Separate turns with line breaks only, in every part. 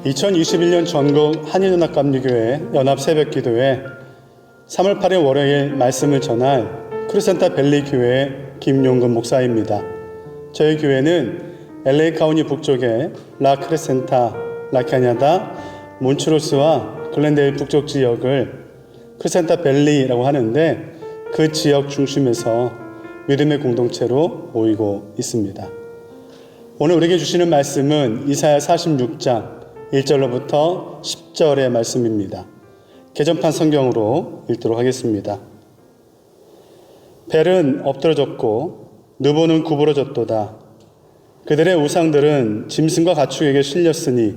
2021년 전국 한인연합감리교회 연합새벽기도회 3월 8일 월요일 말씀을 전할 크리센타 밸리 교회 김용근 목사입니다. 저희 교회는 LA 카운티 북쪽의 라 크리센타, 라카냐다, 몬트로스와 글렌데일 북쪽 지역을 크리센타 밸리라고 하는데 그 지역 중심에서 믿음의 공동체로 모이고 있습니다. 오늘 우리에게 주시는 말씀은 이사야 46장 1절로부터 10절의 말씀입니다. 개정판 성경으로 읽도록 하겠습니다. 벨은 엎드러졌고 느보는 구부러졌도다. 그들의 우상들은 짐승과 가축에게 실렸으니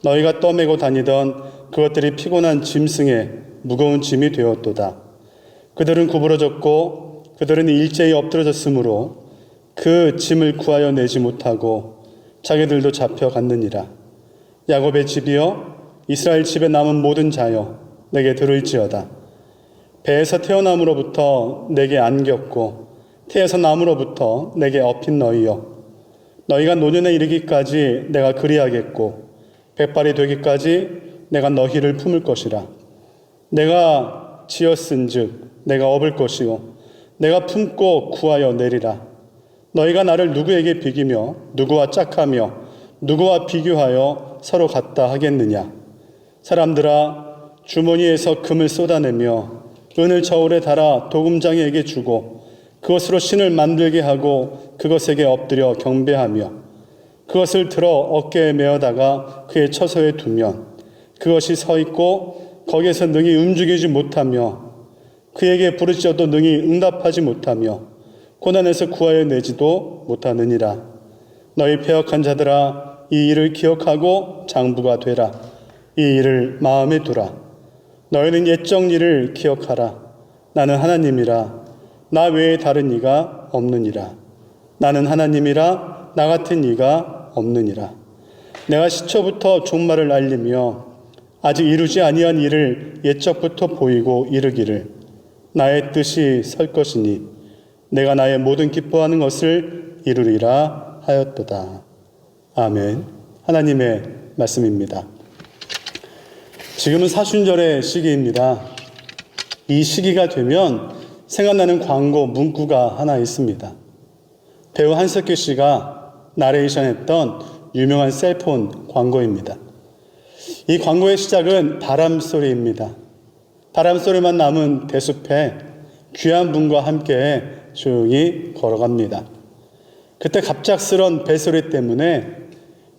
너희가 떠매고 다니던 그것들이 피곤한 짐승의 무거운 짐이 되었도다. 그들은 구부러졌고 그들은 일제히 엎드러졌으므로 그 짐을 구하여 내지 못하고 자기들도 잡혀갔느니라. 야곱의 집이여, 이스라엘 집에 남은 모든 자여, 내게 들을지어다. 배에서 태어남으로부터 내게 안겼고 태에서 남으로부터 내게 업힌 너희여, 너희가 노년에 이르기까지 내가 그리하겠고 백발이 되기까지 내가 너희를 품을 것이라. 내가 지었은즉 내가 업을 것이요 내가 품고 구하여 내리라. 너희가 나를 누구에게 비기며 누구와 짝하며 누구와 비교하여 서로 같다 하겠느냐. 사람들아, 주머니에서 금을 쏟아내며 은을 저울에 달아 도금장이에게 주고 그것으로 신을 만들게 하고 그것에게 엎드려 경배하며 그것을 들어 어깨에 메어다가 그의 처소에 두면 그것이 서 있고 거기에서 능히 움직이지 못하며 그에게 부르짖어도 능히 응답하지 못하며 고난에서 구하여 내지도 못하느니라. 너희 패역한 자들아, 이 일을 기억하고 장부가 되라. 이 일을 마음에 두라. 너희는 옛적 일을 기억하라. 나는 하나님이라. 나 외에 다른 이가 없느니라. 나는 하나님이라. 나 같은 이가 없느니라. 내가 시초부터 종말을 알리며 아직 이루지 아니한 일을 옛적부터 보이고 이르기를 나의 뜻이 설 것이니 내가 나의 모든 기뻐하는 것을 이루리라 하였도다. 아멘. 하나님의 말씀입니다. 지금은 사순절의 시기입니다. 이 시기가 되면 생각나는 광고 문구가 하나 있습니다. 배우 한석규 씨가 나레이션했던 유명한 셀폰 광고입니다. 이 광고의 시작은 바람소리입니다. 바람소리만 남은 대숲에 귀한 분과 함께 조용히 걸어갑니다. 그때 갑작스런 벨소리 때문에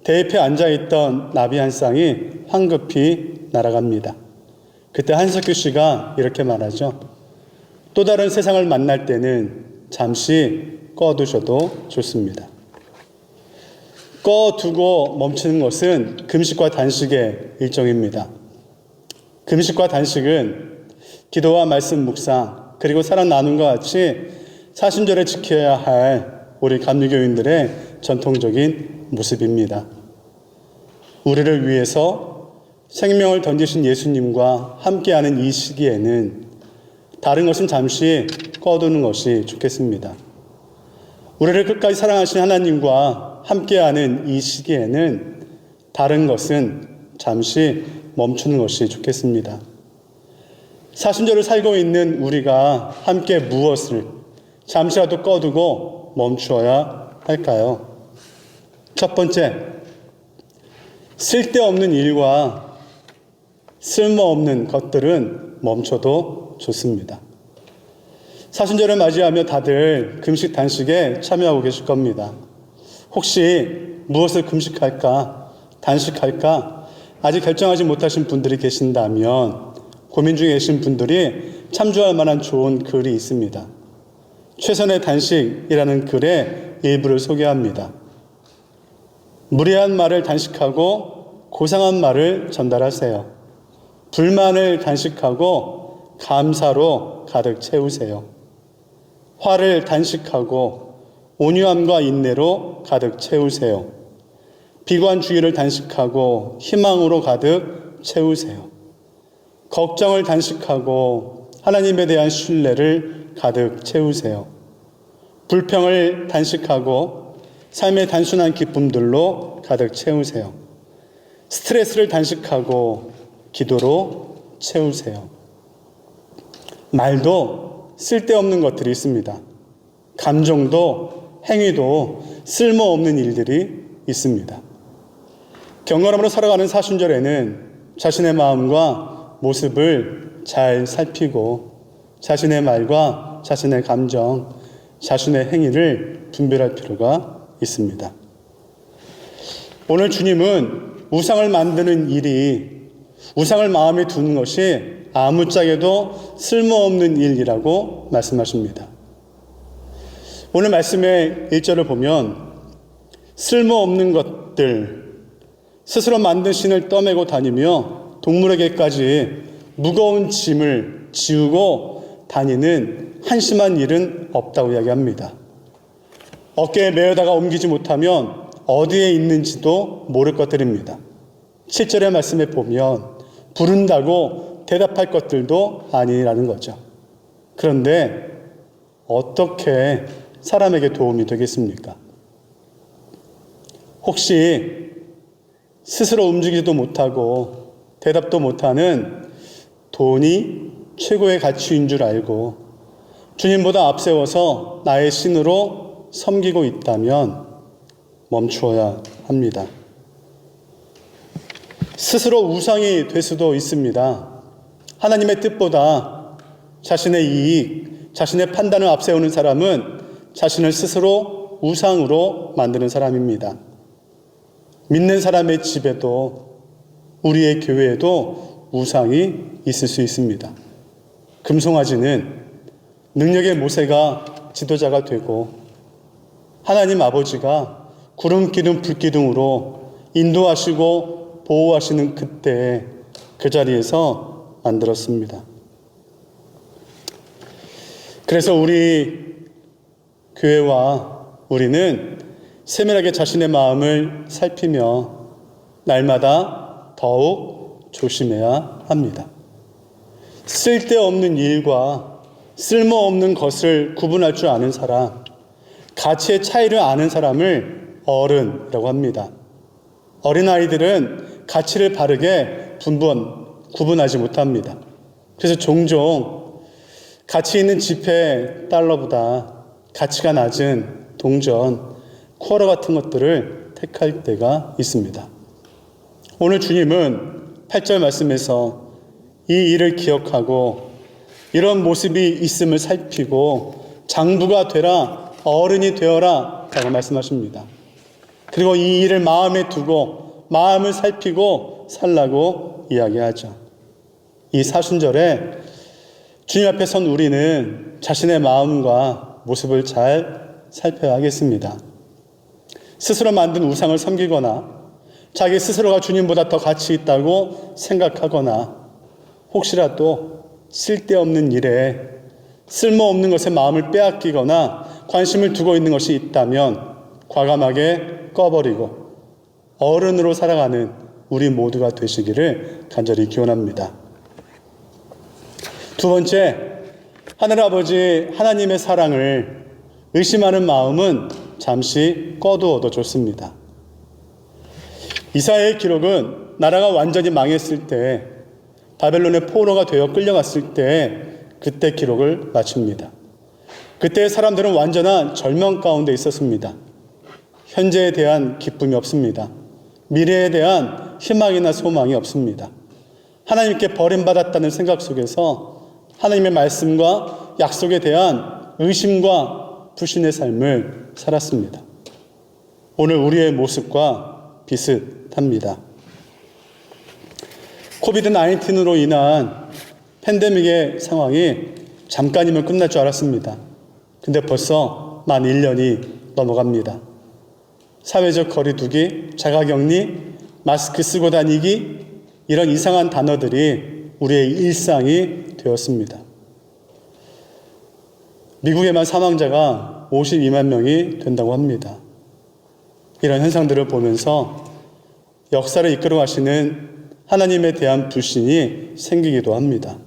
대잎에 앉아있던 나비 한 쌍이 황급히 날아갑니다. 그때 한석규 씨가 이렇게 말하죠. 또 다른 세상을 만날 때는 잠시 꺼두셔도 좋습니다. 꺼두고 멈추는 것은 금식과 단식의 일종입니다. 금식과 단식은 기도와 말씀 묵상 그리고 사랑 나눔과 같이 사순절에 지켜야 할 우리 감리교인들의 전통적인 모습입니다. 우리를 위해서 생명을 던지신 예수님과 함께하는 이 시기에는 다른 것은 잠시 꺼두는 것이 좋겠습니다. 우리를 끝까지 사랑하신 하나님과 함께하는 이 시기에는 다른 것은 잠시 멈추는 것이 좋겠습니다. 사순절을 살고 있는 우리가 함께 무엇을 잠시라도 꺼두고 멈추어야 할까요? 첫 번째, 쓸데없는 일과 쓸모없는 것들은 멈춰도 좋습니다. 사순절을 맞이하며 다들 금식 단식에 참여하고 계실 겁니다. 혹시 무엇을 금식할까, 단식할까 아직 결정하지 못하신 분들이 계신다면 고민 중에 계신 분들이 참조할 만한 좋은 글이 있습니다. 최선의 단식이라는 글의 일부를 소개합니다. 무례한 말을 단식하고 고상한 말을 전달하세요. 불만을 단식하고 감사로 가득 채우세요. 화를 단식하고 온유함과 인내로 가득 채우세요. 비관주의를 단식하고 희망으로 가득 채우세요. 걱정을 단식하고 하나님에 대한 신뢰를 가득 채우세요. 불평을 단식하고 삶의 단순한 기쁨들로 가득 채우세요. 스트레스를 단식하고 기도로 채우세요. 말도 쓸데없는 것들이 있습니다. 감정도 행위도 쓸모없는 일들이 있습니다. 경건함으로 살아가는 사순절에는 자신의 마음과 모습을 잘 살피고 자신의 말과 자신의 감정, 자신의 행위를 분별할 필요가 있습니다. 오늘 주님은 우상을 만드는 일이, 우상을 마음에 두는 것이 아무짝에도 쓸모없는 일이라고 말씀하십니다. 오늘 말씀의 1절을 보면 쓸모없는 것들, 스스로 만든 신을 떠매고 다니며 동물에게까지 무거운 짐을 지우고 다니는 한심한 일은 없다고 이야기합니다. 어깨에 메어다가 옮기지 못하면 어디에 있는지도 모를 것들입니다. 7절의 말씀에 보면 부른다고 대답할 것들도 아니라는 거죠. 그런데 어떻게 사람에게 도움이 되겠습니까? 혹시 스스로 움직이지도 못하고 대답도 못하는 돈이 최고의 가치인 줄 알고 주님보다 앞세워서 나의 신으로 섬기고 있다면 멈추어야 합니다. 스스로 우상이 될 수도 있습니다. 하나님의 뜻보다 자신의 이익, 자신의 판단을 앞세우는 사람은 자신을 스스로 우상으로 만드는 사람입니다. 믿는 사람의 집에도 우리의 교회에도 우상이 있을 수 있습니다. 금송아지는 능력의 모세가 지도자가 되고 하나님 아버지가 구름 기둥 불 기둥으로 인도하시고 보호하시는 그때 그 자리에서 만들었습니다. 그래서 우리 교회와 우리는 세밀하게 자신의 마음을 살피며 날마다 더욱 조심해야 합니다. 쓸데없는 일과 쓸모없는 것을 구분할 줄 아는 사람, 가치의 차이를 아는 사람을 어른이라고 합니다. 어린아이들은 가치를 바르게 구분하지 못합니다. 그래서 종종 가치 있는 지폐 달러보다 가치가 낮은 동전, 쿼러 같은 것들을 택할 때가 있습니다. 오늘 주님은 8절 말씀에서 이 일을 기억하고 이런 모습이 있음을 살피고 장부가 되라, 어른이 되어라 라고 말씀하십니다. 그리고 이 일을 마음에 두고 마음을 살피고 살라고 이야기하죠. 이 사순절에 주님 앞에 선 우리는 자신의 마음과 모습을 잘 살펴야 하겠습니다. 스스로 만든 우상을 섬기거나 자기 스스로가 주님보다 더 가치 있다고 생각하거나 혹시라도 쓸데없는 일에 쓸모없는 것에 마음을 빼앗기거나 관심을 두고 있는 것이 있다면 과감하게 꺼버리고 어른으로 살아가는 우리 모두가 되시기를 간절히 기원합니다. 두 번째, 하늘아버지 하나님의 사랑을 의심하는 마음은 잠시 꺼두어도 좋습니다. 이사야의 기록은 나라가 완전히 망했을 때 바벨론의 포로가 되어 끌려갔을 때 그때 기록을 마칩니다. 그때 사람들은 완전한 절망 가운데 있었습니다. 현재에 대한 기쁨이 없습니다. 미래에 대한 희망이나 소망이 없습니다. 하나님께 버림받았다는 생각 속에서 하나님의 말씀과 약속에 대한 의심과 불신의 삶을 살았습니다. 오늘 우리의 모습과 비슷합니다. 코비드-19로 인한 팬데믹의 상황이 잠깐이면 끝날 줄 알았습니다. 근데 벌써 만 1년이 넘어갑니다. 사회적 거리두기, 자가격리, 마스크 쓰고 다니기 이런 이상한 단어들이 우리의 일상이 되었습니다. 미국에만 사망자가 52만 명이 된다고 합니다. 이런 현상들을 보면서 역사를 이끌어 가시는 하나님에 대한 불신이 생기기도 합니다.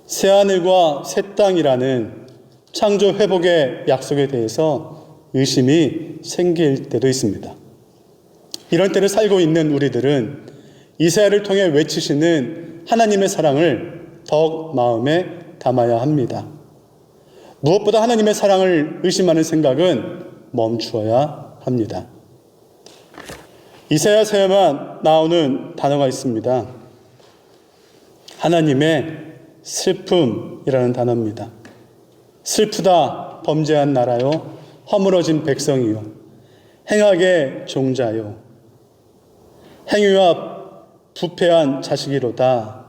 새하늘과 새 땅이라는 창조 회복의 약속에 대해서 의심이 생길 때도 있습니다. 이런 때를 살고 있는 우리들은 이사야를 통해 외치시는 하나님의 사랑을 더욱 마음에 담아야 합니다. 무엇보다 하나님의 사랑을 의심하는 생각은 멈추어야 합니다. 이사야서에만 나오는 단어가 있습니다. 하나님의 슬픔이라는 단어입니다. 슬프다 범죄한 나라요, 허물어진 백성이요, 행악의 종자요, 행위와 부패한 자식이로다.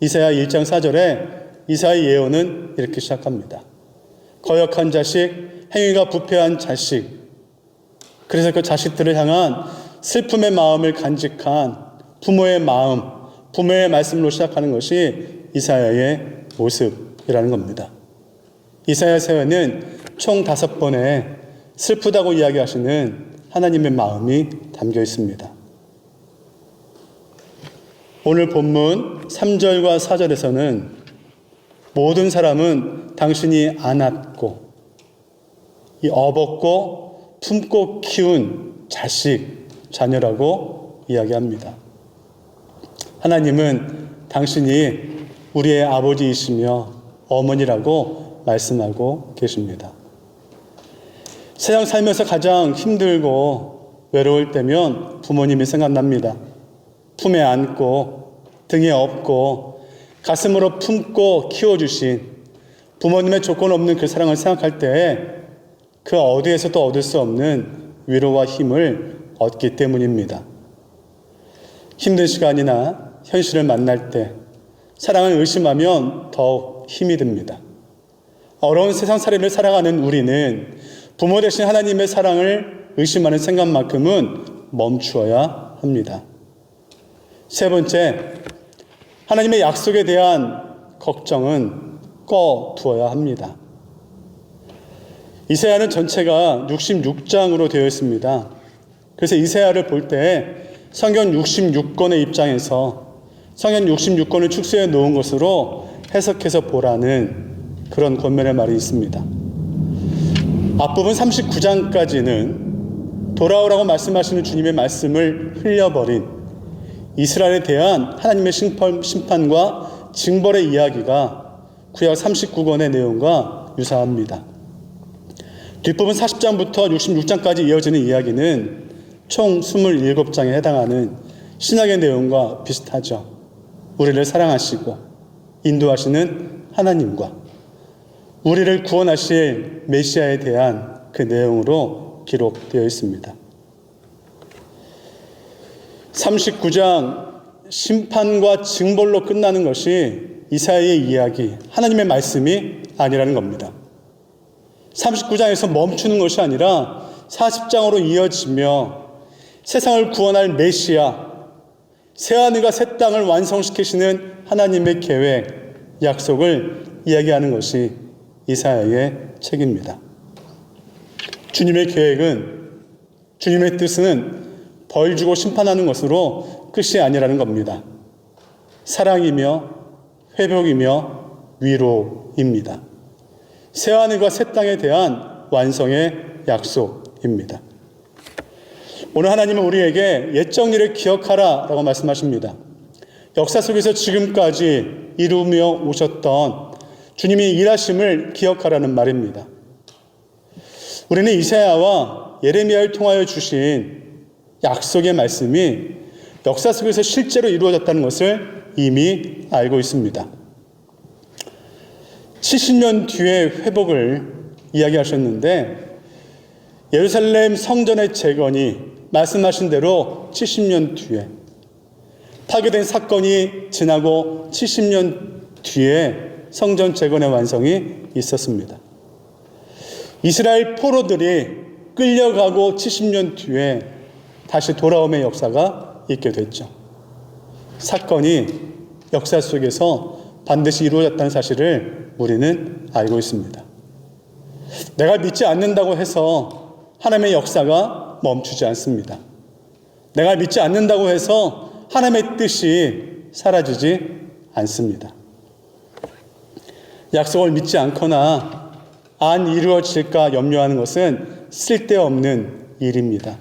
이사야 1장 4절에 이사야의 예언은 이렇게 시작합니다. 거역한 자식, 행위가 부패한 자식. 그래서 그 자식들을 향한 슬픔의 마음을 간직한 부모의 마음, 부모의 말씀으로 시작하는 것이 이사야의 모습이라는 겁니다. 이사야서에는 총 5번의 슬프다고 이야기하시는 하나님의 마음이 담겨 있습니다. 오늘 본문 3절과 4절에서는 모든 사람은 당신이 안았고 업었고 품고 키운 자식, 자녀라고 이야기합니다. 하나님은 당신이 우리의 아버지이시며 어머니라고 말씀하고 계십니다. 세상 살면서 가장 힘들고 외로울 때면 부모님이 생각납니다. 품에 안고 등에 업고 가슴으로 품고 키워주신 부모님의 조건 없는 그 사랑을 생각할 때 그 어디에서도 얻을 수 없는 위로와 힘을 얻기 때문입니다. 힘든 시간이나 현실을 만날 때 사랑을 의심하면 더욱 힘이 듭니다. 어려운 세상살이를 살아가는 우리는 부모 대신 하나님의 사랑을 의심하는 생각만큼은 멈추어야 합니다. 세 번째, 하나님의 약속에 대한 걱정은 꺼두어야 합니다. 이사야는 전체가 66장으로 되어 있습니다. 그래서 이사야를 볼 때 성경 66권의 입장에서 성경 66권을 축소해 놓은 것으로 해석해서 보라는 그런 권면의 말이 있습니다. 앞부분 39장까지는 돌아오라고 말씀하시는 주님의 말씀을 흘려버린 이스라엘에 대한 하나님의 심판과 징벌의 이야기가 구약 39권의 내용과 유사합니다. 뒷부분 40장부터 66장까지 이어지는 이야기는 총 27장에 해당하는 신약의 내용과 비슷하죠. 우리를 사랑하시고 인도하시는 하나님과 우리를 구원하실 메시아에 대한 그 내용으로 기록되어 있습니다. 39장 심판과 징벌로 끝나는 것이 이사야의 이야기, 하나님의 말씀이 아니라는 겁니다. 39장에서 멈추는 것이 아니라 40장으로 이어지며 세상을 구원할 메시아, 새하늘과 새 땅을 완성시키시는 하나님의 계획, 약속을 이야기하는 것이 이사야의 책입니다. 주님의 계획은, 주님의 뜻은 벌 주고 심판하는 것으로 끝이 아니라는 겁니다. 사랑이며 회복이며 위로입니다. 새하늘과 새 땅에 대한 완성의 약속입니다. 오늘 하나님은 우리에게 옛 정리를 기억하라 라고 말씀하십니다. 역사 속에서 지금까지 이루며 오셨던 주님의 일하심을 기억하라는 말입니다. 우리는 이사야와 예레미야를 통하여 주신 약속의 말씀이 역사 속에서 실제로 이루어졌다는 것을 이미 알고 있습니다. 70년 뒤의 회복을 이야기하셨는데 예루살렘 성전의 재건이 말씀하신 대로 70년 뒤에 파괴된 사건이 지나고 70년 뒤에 성전 재건의 완성이 있었습니다. 이스라엘 포로들이 끌려가고 70년 뒤에 다시 돌아옴의 역사가 있게 됐죠. 사건이 역사 속에서 반드시 이루어졌다는 사실을 우리는 알고 있습니다. 내가 믿지 않는다고 해서 하나님의 역사가 멈추지 않습니다. 내가 믿지 않는다고 해서 하나님의 뜻이 사라지지 않습니다. 약속을 믿지 않거나 안 이루어질까 염려하는 것은 쓸데없는 일입니다.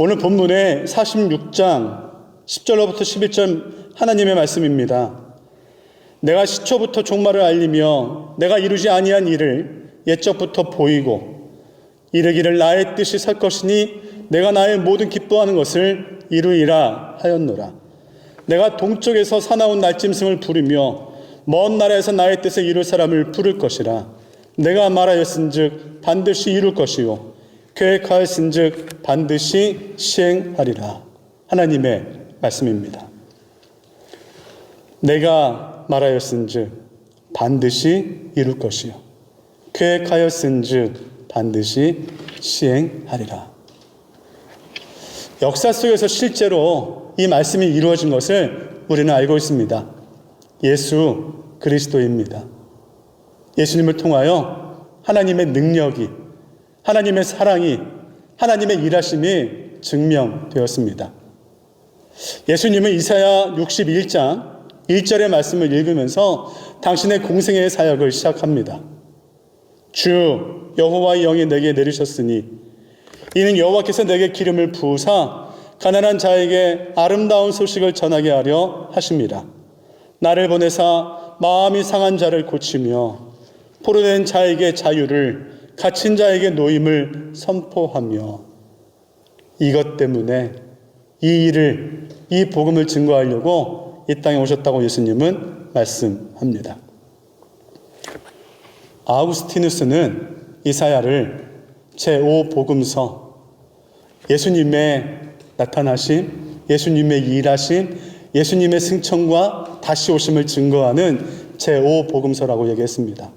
오늘 본문의 46장 10절로부터 11절 하나님의 말씀입니다. 내가 시초부터 종말을 알리며 내가 이루지 아니한 일을 옛적부터 보이고 이르기를 나의 뜻이 설 것이니 내가 나의 모든 기뻐하는 것을 이루리라 하였노라. 내가 동쪽에서 사나운 날짐승을 부르며 먼 나라에서 나의 뜻을 이룰 사람을 부를 것이라. 내가 말하였은즉 반드시 이룰 것이요 계획하였은즉 반드시 시행하리라. 하나님의 말씀입니다. 내가 말하였은즉 반드시 이룰 것이요 계획하였은즉 반드시 시행하리라. 역사 속에서 실제로 이 말씀이 이루어진 것을 우리는 알고 있습니다. 예수 그리스도입니다. 예수님을 통하여 하나님의 능력이, 하나님의 사랑이, 하나님의 일하심이 증명되었습니다. 예수님은 이사야 61장 1절의 말씀을 읽으면서 당신의 공생애의 사역을 시작합니다. 주 여호와의 영이 내게 내리셨으니 이는 여호와께서 내게 기름을 부으사 가난한 자에게 아름다운 소식을 전하게 하려 하십니다. 나를 보내사 마음이 상한 자를 고치며 포로된 자에게 자유를, 갇힌 자에게 노임을 선포하며. 이것 때문에 이 복음을 증거하려고 이 땅에 오셨다고 예수님은 말씀합니다. 아우구스티누스는 이사야를 제5복음서, 예수님의 나타나심, 예수님의 일하심, 예수님의 승천과 다시 오심을 증거하는 제5복음서라고 얘기했습니다.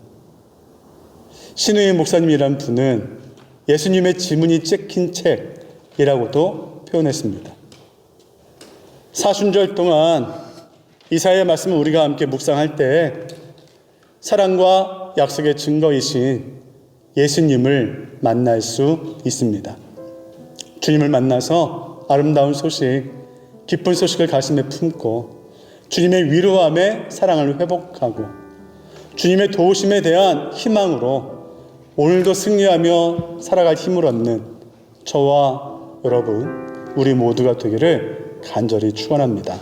신우이 목사님이란 분은 예수님의 지문이 찍힌 책이라고도 표현했습니다. 사순절 동안 이사야의 말씀을 우리가 함께 묵상할 때 사랑과 약속의 증거이신 예수님을 만날 수 있습니다. 주님을 만나서 아름다운 소식, 기쁜 소식을 가슴에 품고 주님의 위로함에 사랑을 회복하고 주님의 도우심에 대한 희망으로 오늘도 승리하며 살아갈 힘을 얻는 저와 여러분, 우리 모두가 되기를 간절히 축원합니다.